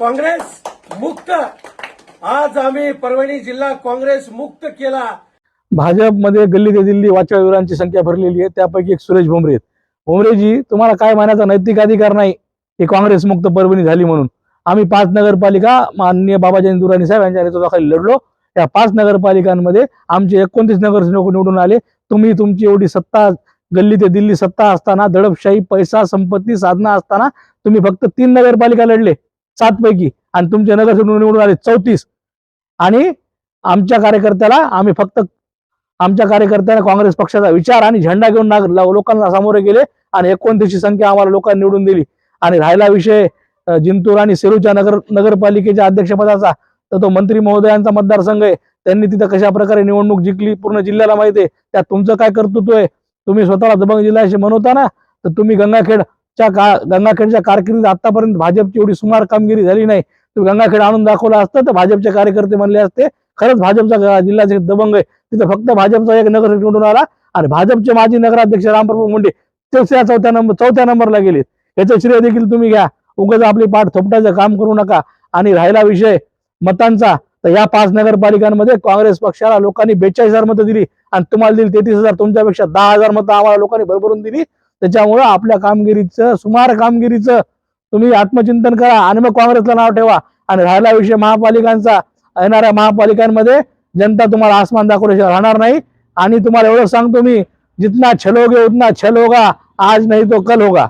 काँग्रेस मुक्त आज आम्ही परभणी जिल्हा काँग्रेस मुक्त केला। भाजपमध्ये गल्ली ते दिल्ली वाचाळवीरांची संख्या भरलेली आहे। त्यापैकी एक सुरेश भोमरे आहेत। भोमरेजी, तुम्हाला काय मानायचा नैतिक अधिकार नाही की काँग्रेस मुक्त परभणी झाली म्हणून। आम्ही 5 नगरपालिका माननीय बाबाजी दुराणी साहेब यांच्या नेतृत्वाखाली लढलो। त्या 5 नगरपालिकांमध्ये आमचे 29 नगरसेवक निवडून आले। तुम्ही तुमची एवढी सत्ता, गल्ली ते दिल्ली सत्ता असताना, दडपशाही, पैसा, संपत्ती, साधना असताना तुम्ही फक्त 3 नगरपालिका लढले 7 पैकी, आणि तुमचे नगरसेवक निवडून आले 34। आणि आमच्या कार्यकर्त्याला काँग्रेस पक्षाचा विचार आणि झेंडा घेऊन लोकांना सामोरे गेले आणि 29 ची संख्या आम्हाला लोकांनी निवडून दिली। आणि राहिला विषय जिंतूर आणि सेलूच्या नगरपालिकेच्या अध्यक्षपदाचा, तर तो मंत्री महोदयांचा मतदारसंघ आहे। त्यांनी तिथं कशा प्रकारे निवडणूक जिंकली पूर्ण जिल्ह्याला माहिती आहे। त्यात तुमचं काय कर्तृत्व आहे? तुम्ही स्वतःला दबंग जिल्हा असे म्हणवता ना, तर तुम्ही गंगाखेडच्या कारकिर्दीत आतापर्यंत भाजपची एवढी सुमार कामगिरी झाली नाही। तुम्ही गंगाखेड आणून दाखवलं असतं तर भाजपचे कार्यकर्ते म्हणले असते खरंच भाजपचा जिल्ह्याचे दबंग आहे। तिथं फक्त भाजपचा एक नगरसेवक निवडून आला आणि भाजपचे माजी नगराध्यक्ष रामप्रभू मुंडे ते चौथ्या नंबरला गेले। याचं श्रेय देखील तुम्ही घ्या। उगाच आपली पाठ थोपटायचं काम करू नका। आणि राहिला विषय मतांचा, तर या 5 नगरपालिकांमध्ये काँग्रेस पक्षाला लोकांनी 42,000 मतं दिली आणि तुम्हाला दिली 33,000। तुमच्यापेक्षा 10,000 मतं आम्हाला लोकांनी भरभरून दिली। त्याच्यामुळं आपल्या सुमार कामगिरीचं तुम्ही आत्मचिंतन करा आणि मग काँग्रेसला नाव ठेवा। आणि राहिला विषय महापालिकांचा, येणाऱ्या महापालिकांमध्ये जनता तुम्हाला आसमान दाखवल्याशिवाय राहणार नाही। आणि तुम्हाला एवढं सांगतो मी, जितना छलोगे उतना छल होगा, आज नहीं तो कल होगा।